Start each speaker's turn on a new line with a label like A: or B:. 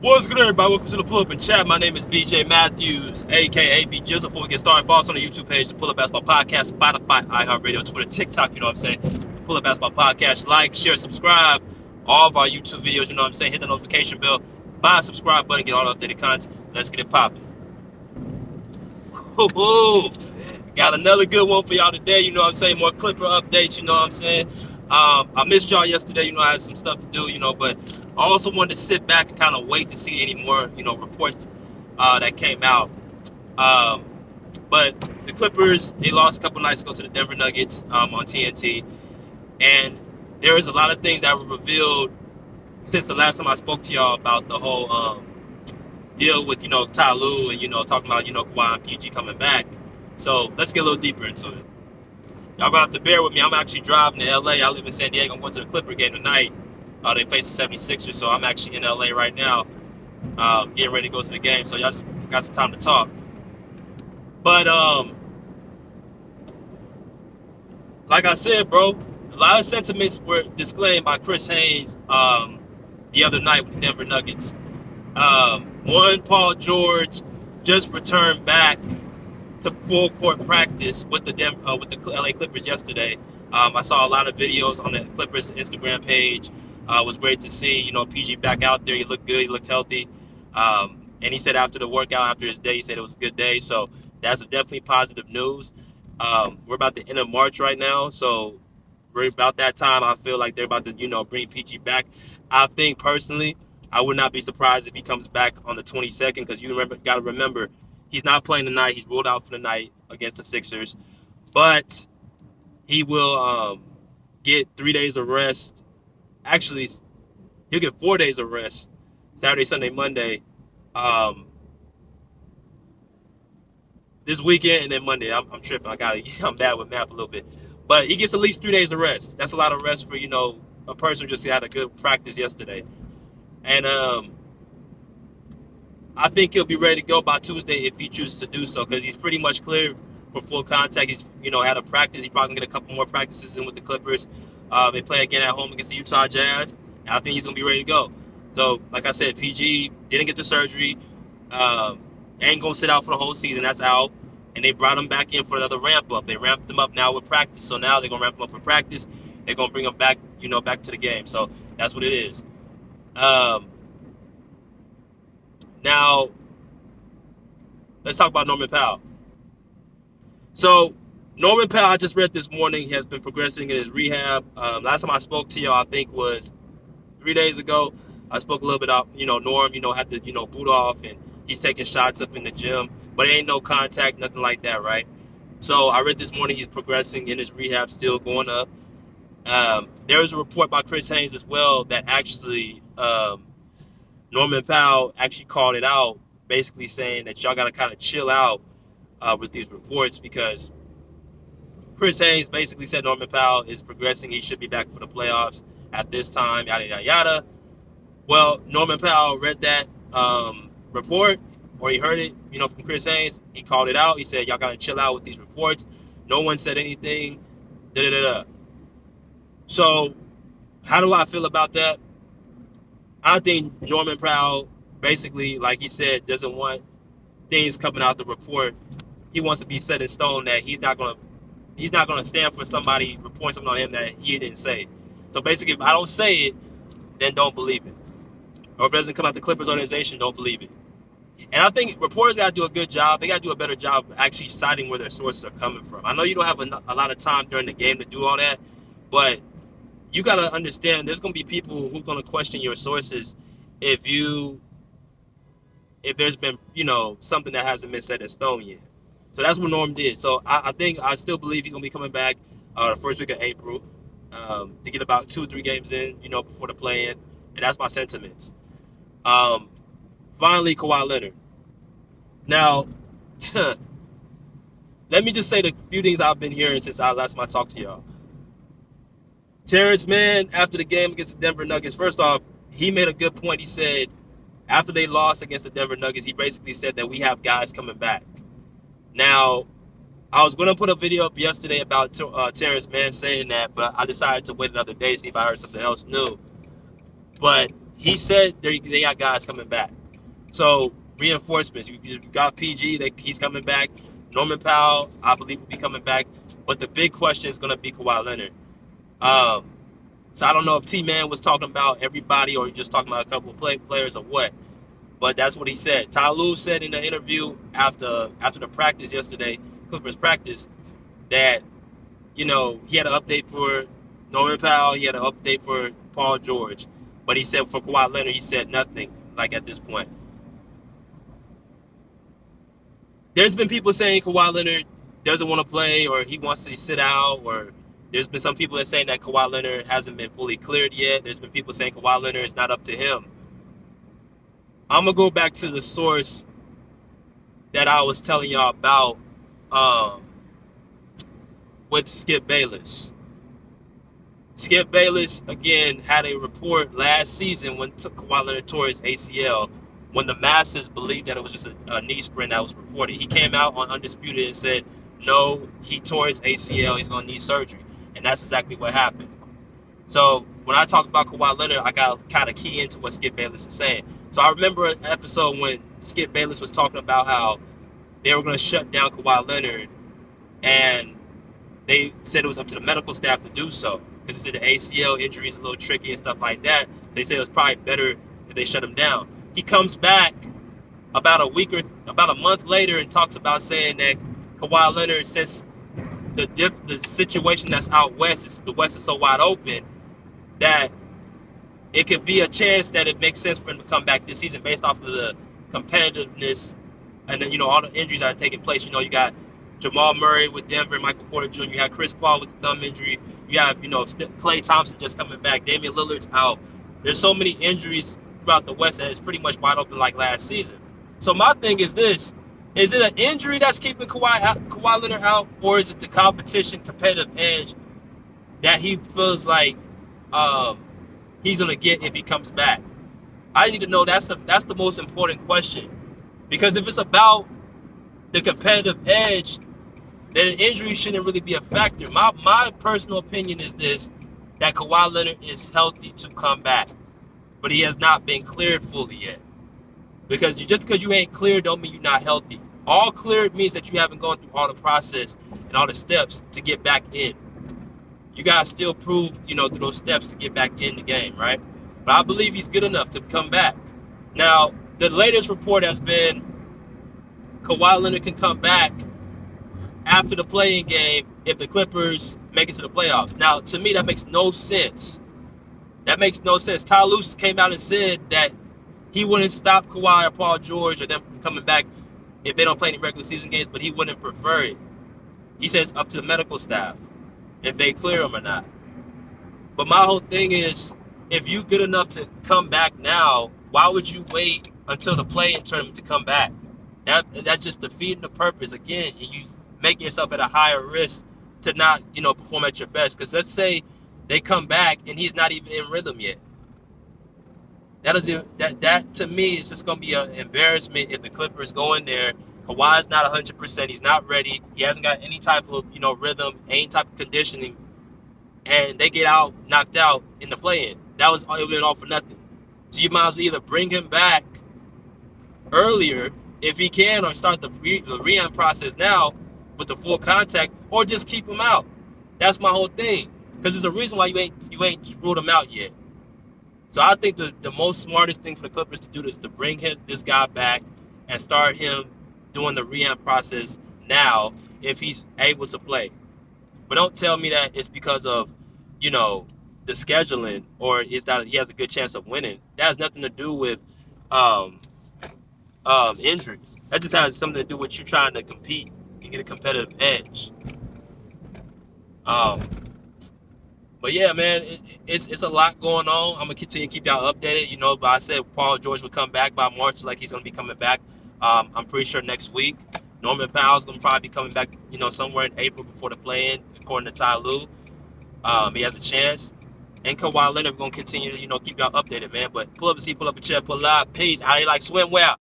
A: What's good, everybody? Welcome to the Pull Up and Chat. My name is BJ Mathews, aka B Jizzle. Before we get started, follow us on the YouTube page, the Pull Up Basketball Podcast, Spotify, Iheartradio, Twitter, TikTok. You know what I'm saying? The Pull Up Basketball Podcast. Like, share, subscribe. All of our YouTube videos. You know what I'm saying? Hit the notification bell. Buy a subscribe button. Get all the updated content. Let's get it popping. Got another good one for y'all today. You know what I'm saying? More Clipper updates. You know what I'm saying? I missed y'all yesterday. You know, I had some stuff to do. You know, but I also wanted to sit back and kind of wait to see any more, reports that came out. But the Clippers, they lost a couple nights ago to the Denver Nuggets on TNT, and there is a lot of things that were revealed since the last time I spoke to y'all about the whole deal with Ty Lue and talking about Kawhi and PG coming back. So let's get a little deeper into it. Y'all gonna have to bear with me. I'm actually driving to LA. I live in San Diego. I'm going to the Clipper game tonight. They face the 76ers, so I'm actually in LA right now, getting ready to go to the game. So y'all got some time to talk. But like I said, bro, a lot of sentiments were disclaimed by Chris Haynes the other night with the Denver Nuggets. One, Paul George just returned back to full court practice with the LA Clippers yesterday. I saw a lot of videos on the Clippers Instagram page. It was great to see, PG back out there. He looked good. He looked healthy. And he said after the workout, after his day, he said it was a good day. So that's definitely positive news. We're about the end of March right now. So we're about that time. I feel like they're about to, bring PG back. I think personally, I would not be surprised if he comes back on the 22nd because got to remember, he's not playing tonight. He's ruled out for the night against the Sixers. But he will get 3 days of rest. Actually, he'll get 4 days of rest. Saturday, Sunday, Monday. This weekend and then Monday. I'm tripping. I'm bad with math a little bit. But he gets at least 3 days of rest. That's a lot of rest for, a person who just had a good practice yesterday. And I think he'll be ready to go by Tuesday if he chooses to do so because he's pretty much clear for full contact. He's, had a practice. He's probably going to get a couple more practices in with the Clippers. They play again at home against the Utah Jazz. And I think he's going to be ready to go. So, like I said, PG didn't get the surgery. Ain't going to sit out for the whole season. That's out. And they brought him back in for another ramp up. They ramped him up now with practice. So now they're going to ramp him up with practice. They're going to bring him back, back to the game. So that's what it is. Now, let's talk about Norman Powell. So, Norman Powell, I just read this morning, he has been progressing in his rehab. Last time I spoke to y'all, I think was 3 days ago. I spoke a little bit about, Norm, had to, boot off, and he's taking shots up in the gym. But it ain't no contact, nothing like that, right? So, I read this morning he's progressing in his rehab, still going up. There was a report by Chris Haynes as well that actually Norman Powell actually called it out, basically saying that y'all got to kind of chill out with these reports because Chris Haynes basically said Norman Powell is progressing. He should be back for the playoffs at this time, yada, yada, yada. Well, Norman Powell read that report, or he heard it, from Chris Haynes. He called it out. He said, y'all got to chill out with these reports. No one said anything, da-da-da-da. So, how do I feel about that? I think Norman Powell, basically, like he said, doesn't want things coming out the report. He wants to be set in stone that he's not gonna stand for somebody reporting something on him that he didn't say. So basically, if I don't say it, then don't believe it. Or if it doesn't come out the Clippers organization, don't believe it. And I think reporters got to do a good job. They got to do a better job actually citing where their sources are coming from. I know you don't have a lot of time during the game to do all that, but you got to understand there's going to be people who are going to question your sources if there's been, something that hasn't been set in stone yet. So that's what Norm did. So I still believe he's going to be coming back the first week of April to get about 2 or 3 games in, before the play-in. And that's my sentiments. Finally, Kawhi Leonard. Now, let me just say the few things I've been hearing since I last time I talked to y'all. Terrace Mann, after the game against the Denver Nuggets, first off, he made a good point. He said, after they lost against the Denver Nuggets, he basically said that we have guys coming back. Now, I was going to put a video up yesterday about Terrace Mann saying that, but I decided to wait another day to see if I heard something else new. But he said they got guys coming back. So reinforcements. You got PG, he's coming back. Norman Powell, I believe, will be coming back. But the big question is going to be Kawhi Leonard. So I don't know if T-Man was talking about everybody or just talking about a couple of players or what. But that's what he said. Ty Lue said in the interview after the practice yesterday, Clippers practice, that, he had an update for Norman Powell. He had an update for Paul George. But he said for Kawhi Leonard, he said nothing, like, at this point. There's been people saying Kawhi Leonard doesn't want to play or he wants to sit out, or there's been some people that saying that Kawhi Leonard hasn't been fully cleared yet. There's been people saying Kawhi Leonard is not up to him. I'm going to go back to the source that I was telling y'all about with Skip Bayless. Skip Bayless, again, had a report last season when Kawhi Leonard tore his ACL, when the masses believed that it was just a knee sprain that was reported. He came out on Undisputed and said, no, he tore his ACL, he's going to need surgery. And that's exactly what happened. So when I talk about Kawhi Leonard, I got to kind of key into what Skip Bayless is saying. So I remember an episode when Skip Bayless was talking about how they were going to shut down Kawhi Leonard, and they said it was up to the medical staff to do so, because they said the ACL injury is a little tricky and stuff like that. So they said it was probably better if they shut him down. He comes back about a month later and talks about saying that Kawhi Leonard, since the situation that's out west, the West is so wide open, that it could be a chance that it makes sense for him to come back this season based off of the competitiveness and then, all the injuries that are taking place. You got Jamal Murray with Denver, Michael Porter Jr., you have Chris Paul with the thumb injury, you have, Klay Thompson just coming back, Damian Lillard's out. There's so many injuries throughout the West that is pretty much wide open like last season. So my thing is this: is it an injury that's keeping Kawhi Leonard out, or is it the competitive edge that he feels like he's gonna get if he comes back? I need to know. That's the most important question, because if it's about the competitive edge, then an injury shouldn't really be a factor. My personal opinion is this: that Kawhi Leonard is healthy to come back, but he has not been cleared fully yet. Because just because you ain't cleared don't mean you're not healthy. All cleared means that you haven't gone through all the process and all the steps to get back in. You got to still prove, through those steps to get back in the game, right? But I believe he's good enough to come back. Now, the latest report has been Kawhi Leonard can come back after the play-in game if the Clippers make it to the playoffs. Now, to me, that makes no sense. That makes no sense. Ty Lue came out and said that he wouldn't stop Kawhi or Paul George or them from coming back if they don't play any regular season games, but he wouldn't prefer it. He says up to the medical staff if they clear him or not. But my whole thing is, if you're good enough to come back now, why would you wait until the play-in tournament to come back? That's just defeating the purpose. Again, you making yourself at a higher risk to not, perform at your best. Because let's say they come back and he's not even in rhythm yet. That to me is just going to be an embarrassment if the Clippers go in there. Kawhi's not 100%. He's not ready. He hasn't got any type of rhythm, any type of conditioning, and they get knocked out in the play-in. That was all for nothing. So you might as well either bring him back earlier if he can, or start the rehab process now with the full contact, or just keep him out. That's my whole thing. Because there's a reason why you ain't ruled him out yet. So I think the most smartest thing for the Clippers to do is to bring this guy back and start him doing the rehab process now if he's able to play. But don't tell me that it's because of, the scheduling, or is that he has a good chance of winning. That has nothing to do with injury. That just has something to do with you trying to compete and get a competitive edge. But yeah, man, it's a lot going on. I'm gonna continue to keep y'all updated, But I said Paul George would come back by March, like he's gonna be coming back. I'm pretty sure next week. Norman Powell's gonna probably be coming back, somewhere in April before the play-in, according to Ty Lue. He has a chance. And Kawhi Leonard, we're gonna continue to, keep y'all updated, man. But pull up a seat, pull up a chair, pull up. Peace. I like swimwear.